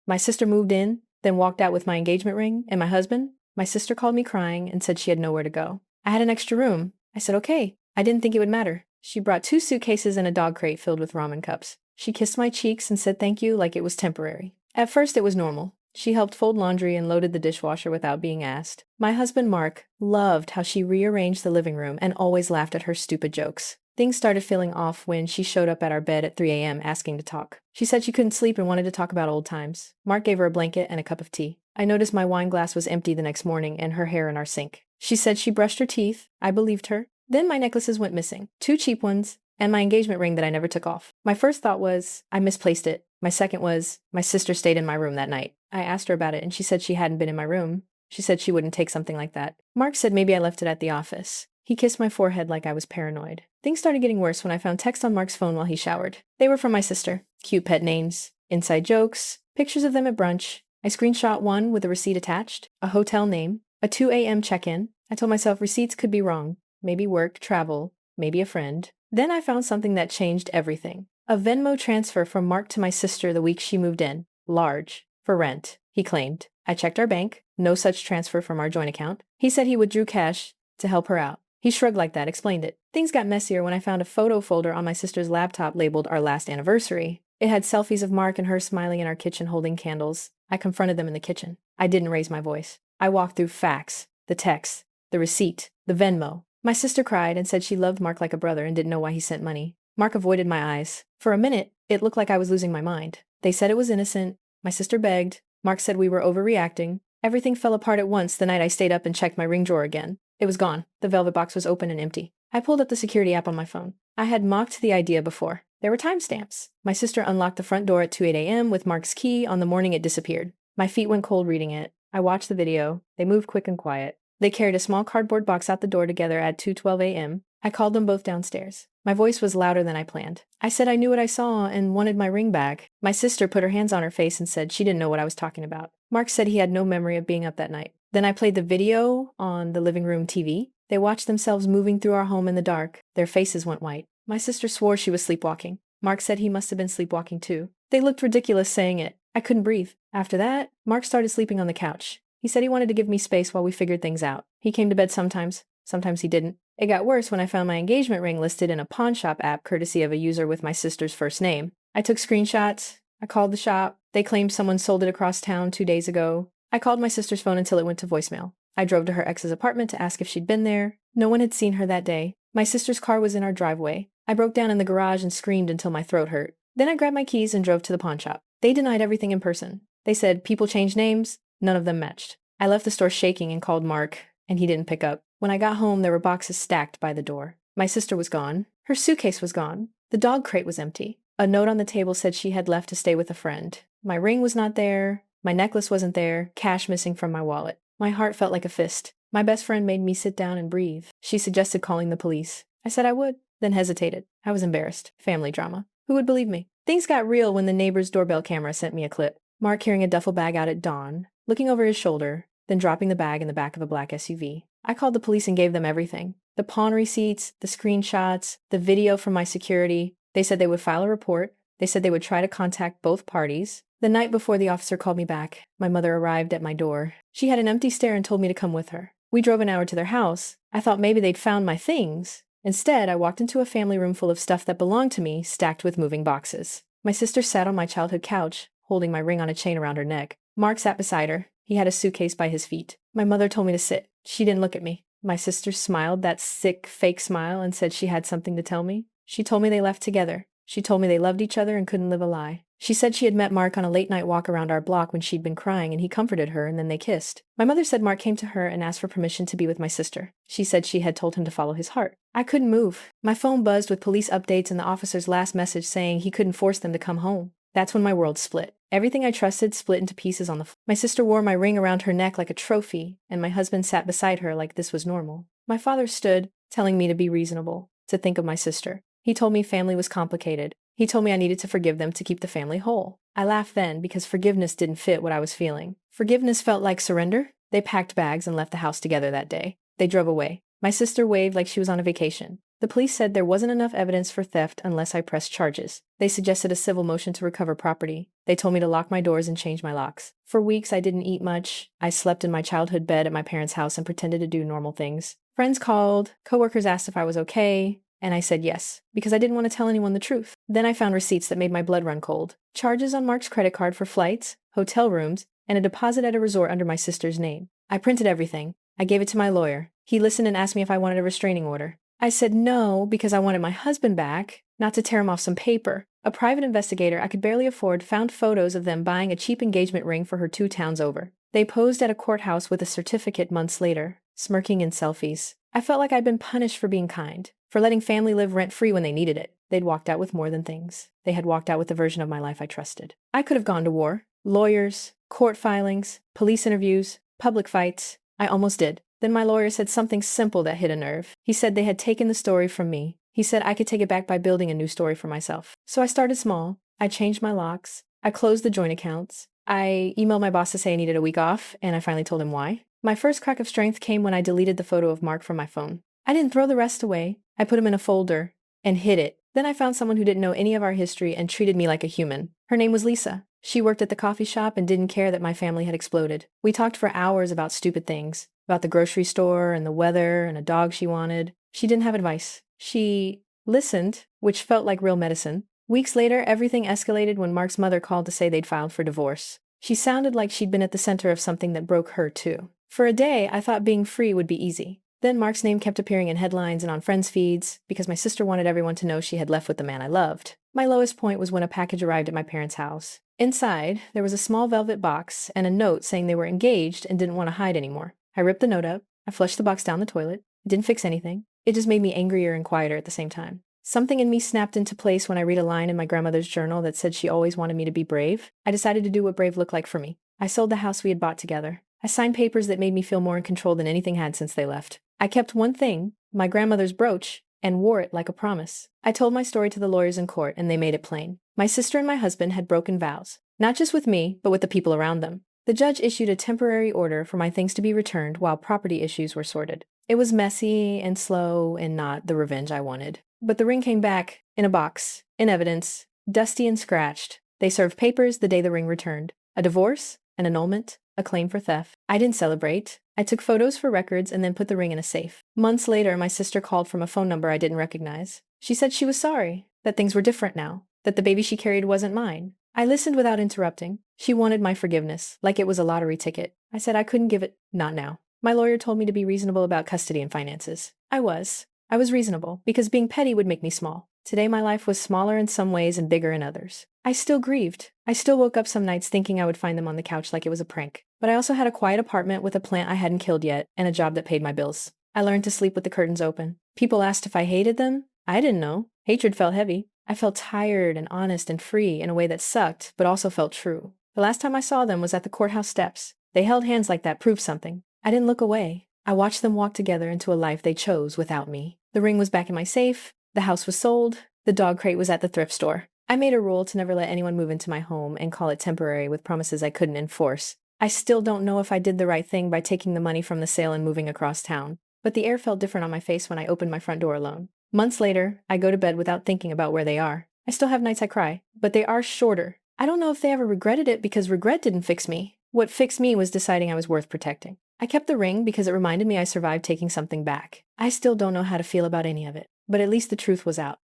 My sister moved in, then walked out with my engagement ring and my husband. My sister called me crying and said she had nowhere to go. I had an extra room. I said, okay. I didn't think it would matter. She brought 2 suitcases and a dog crate filled with ramen cups. She kissed my cheeks and said thank you like it was temporary. At first it was normal. She helped fold laundry and loaded the dishwasher without being asked. My husband, Mark, loved how she rearranged the living room and always laughed at her stupid jokes. Things started feeling off when she showed up at our bed at 3 a.m. asking to talk. She said she couldn't sleep and wanted to talk about old times. Mark gave her a blanket and a cup of tea. I noticed my wine glass was empty the next morning and her hair in our sink. She said she brushed her teeth. I believed her. Then my necklaces went missing. 2 cheap ones and my engagement ring that I never took off. My first thought was, I misplaced it. My second was, my sister stayed in my room that night. I asked her about it and she said she hadn't been in my room. She said she wouldn't take something like that. Mark said maybe I left it at the office. He kissed my forehead like I was paranoid. Things started getting worse when I found texts on Mark's phone while he showered. They were from my sister. Cute pet names, inside jokes, pictures of them at brunch. I screenshot one with a receipt attached, a hotel name, a 2 a.m. check-in. I told myself receipts could be wrong. Maybe work, travel, maybe a friend. Then I found something that changed everything. A Venmo transfer from Mark to my sister the week she moved in. Large. For rent, he claimed. I checked our bank. No such transfer from our joint account. He said he withdrew cash to help her out. He shrugged like that, explained it. Things got messier when I found a photo folder on my sister's laptop labeled Our Last Anniversary. It had selfies of Mark and her smiling in our kitchen holding candles. I confronted them in the kitchen. I didn't raise my voice. I walked through facts, the text, the receipt, the Venmo. My sister cried and said she loved Mark like a brother and didn't know why he sent money. Mark avoided my eyes. For a minute, it looked like I was losing my mind. They said it was innocent. My sister begged. Mark said we were overreacting. Everything fell apart at once the night I stayed up and checked my ring drawer again. It was gone. The velvet box was open and empty. I pulled up the security app on my phone. I had mocked the idea before. There were timestamps. My sister unlocked the front door at 2 a.m. with Mark's key on the morning it disappeared. My feet went cold reading it. I watched the video. They moved quick and quiet. They carried a small cardboard box out the door together at 2:12 a.m. I called them both downstairs. My voice was louder than I planned. I said I knew what I saw and wanted my ring back. My sister put her hands on her face and said she didn't know what I was talking about. Mark said he had no memory of being up that night. Then I played the video on the living room TV. They watched themselves moving through our home in the dark. Their faces went white. My sister swore she was sleepwalking. Mark said he must have been sleepwalking too. They looked ridiculous saying it. I couldn't breathe. After that, Mark started sleeping on the couch. He said he wanted to give me space while we figured things out. He came to bed sometimes he didn't. It got worse when I found my engagement ring listed in a pawn shop app courtesy of a user with my sister's first name. I took screenshots. I called the shop. They claimed someone sold it across town 2 days ago. I called my sister's phone until it went to voicemail. I drove to her ex's apartment to ask if she'd been there. No one had seen her that day. My sister's car was in our driveway. I broke down in the garage and screamed until my throat hurt. Then I grabbed my keys and drove to the pawn shop. They denied everything in person. They said people change names. None of them matched. I left the store shaking and called Mark, and he didn't pick up. When I got home, there were boxes stacked by the door. My sister was gone. Her suitcase was gone. The dog crate was empty. A note on the table said she had left to stay with a friend. My ring was not there. My necklace wasn't there. Cash missing from my wallet. My heart felt like a fist. My best friend made me sit down and breathe. She suggested calling the police. I said I would, then hesitated. I was embarrassed. Family drama. Who would believe me? Things got real when the neighbor's doorbell camera sent me a clip. Mark carrying a duffel bag out at dawn, looking over his shoulder, then dropping the bag in the back of a black SUV. I called the police and gave them everything. The pawn receipts, the screenshots, the video from my security. They said they would file a report. They said they would try to contact both parties. The night before the officer called me back, my mother arrived at my door. She had an empty stare and told me to come with her. We drove an hour to their house. I thought maybe they'd found my things. Instead, I walked into a family room full of stuff that belonged to me, stacked with moving boxes. My sister sat on my childhood couch, holding my ring on a chain around her neck. Mark sat beside her. He had a suitcase by his feet. My mother told me to sit. She didn't look at me. My sister smiled that sick, fake smile and said she had something to tell me. She told me they left together. She told me they loved each other and couldn't live a lie. She said she had met Mark on a late-night walk around our block when she'd been crying and he comforted her and then they kissed. My mother said Mark came to her and asked for permission to be with my sister. She said she had told him to follow his heart. I couldn't move. My phone buzzed with police updates and the officer's last message saying he couldn't force them to come home. That's when my world split. Everything I trusted split into pieces on the floor. My sister wore my ring around her neck like a trophy, and my husband sat beside her like this was normal. My father stood, telling me to be reasonable, to think of my sister. He told me family was complicated. He told me I needed to forgive them to keep the family whole. I laughed then because forgiveness didn't fit what I was feeling. Forgiveness felt like surrender. They packed bags and left the house together that day. They drove away. My sister waved like she was on a vacation. The police said there wasn't enough evidence for theft unless I pressed charges. They suggested a civil motion to recover property. They told me to lock my doors and change my locks. For weeks, I didn't eat much. I slept in my childhood bed at my parents' house and pretended to do normal things. Friends called, coworkers asked if I was okay, and I said yes, because I didn't want to tell anyone the truth. Then I found receipts that made my blood run cold. Charges on Mark's credit card for flights, hotel rooms, and a deposit at a resort under my sister's name. I printed everything. I gave it to my lawyer. He listened and asked me if I wanted a restraining order. I said no because I wanted my husband back, not to tear him off some paper. A private investigator I could barely afford found photos of them buying a cheap engagement ring for her 2 towns over. They posed at a courthouse with a certificate months later, smirking in selfies. I felt like I'd been punished for being kind, for letting family live rent-free when they needed it. They'd walked out with more than things. They had walked out with the version of my life I trusted. I could have gone to war. Lawyers, court filings, police interviews, public fights. I almost did. Then my lawyer said something simple that hit a nerve. He said they had taken the story from me. He said I could take it back by building a new story for myself. So I started small. I changed my locks. I closed the joint accounts. I emailed my boss to say I needed a week off, and I finally told him why. My first crack of strength came when I deleted the photo of Mark from my phone. I didn't throw the rest away. I put him in a folder and hid it. Then I found someone who didn't know any of our history and treated me like a human. Her name was Lisa. She worked at the coffee shop and didn't care that my family had exploded. We talked for hours about stupid things, about the grocery store and the weather and a dog she wanted. She didn't have advice. She listened, which felt like real medicine. Weeks later, everything escalated when Mark's mother called to say they'd filed for divorce. She sounded like she'd been at the center of something that broke her, too. For a day, I thought being free would be easy. Then Mark's name kept appearing in headlines and on friends' feeds because my sister wanted everyone to know she had left with the man I loved. My lowest point was when a package arrived at my parents' house. Inside, there was a small velvet box and a note saying they were engaged and didn't want to hide anymore. I ripped the note up. I flushed the box down the toilet. It didn't fix anything. It just made me angrier and quieter at the same time. Something in me snapped into place when I read a line in my grandmother's journal that said she always wanted me to be brave. I decided to do what brave looked like for me. I sold the house we had bought together. I signed papers that made me feel more in control than anything had since they left. I kept one thing, my grandmother's brooch, and wore it like a promise. I told my story to the lawyers in court, and they made it plain. My sister and my husband had broken vows, not just with me, but with the people around them. The judge issued a temporary order for my things to be returned while property issues were sorted. It was messy and slow and not the revenge I wanted. But the ring came back, in a box, in evidence, dusty and scratched. They served papers the day the ring returned. A divorce, an annulment, a claim for theft. I didn't celebrate. I took photos for records and then put the ring in a safe. Months later, my sister called from a phone number I didn't recognize. She said she was sorry, that things were different now, that the baby she carried wasn't mine. I listened without interrupting. She wanted my forgiveness, like it was a lottery ticket. I said I couldn't give it, not now. My lawyer told me to be reasonable about custody and finances. I was reasonable, because being petty would make me small. Today my life was smaller in some ways and bigger in others. I still grieved. I still woke up some nights thinking I would find them on the couch like it was a prank. But I also had a quiet apartment with a plant I hadn't killed yet, and a job that paid my bills. I learned to sleep with the curtains open. People asked if I hated them. I didn't know. Hatred felt heavy. I felt tired and honest and free in a way that sucked, but also felt true. The last time I saw them was at the courthouse steps. They held hands like that proved something. I didn't look away. I watched them walk together into a life they chose without me. The ring was back in my safe. The house was sold. The dog crate was at the thrift store. I made a rule to never let anyone move into my home and call it temporary with promises I couldn't enforce. I still don't know if I did the right thing by taking the money from the sale and moving across town, but the air felt different on my face when I opened my front door alone. Months later, I go to bed without thinking about where they are. I still have nights I cry, but they are shorter. I don't know if they ever regretted it because regret didn't fix me. What fixed me was deciding I was worth protecting. I kept the ring because it reminded me I survived taking something back. I still don't know how to feel about any of it, but at least the truth was out.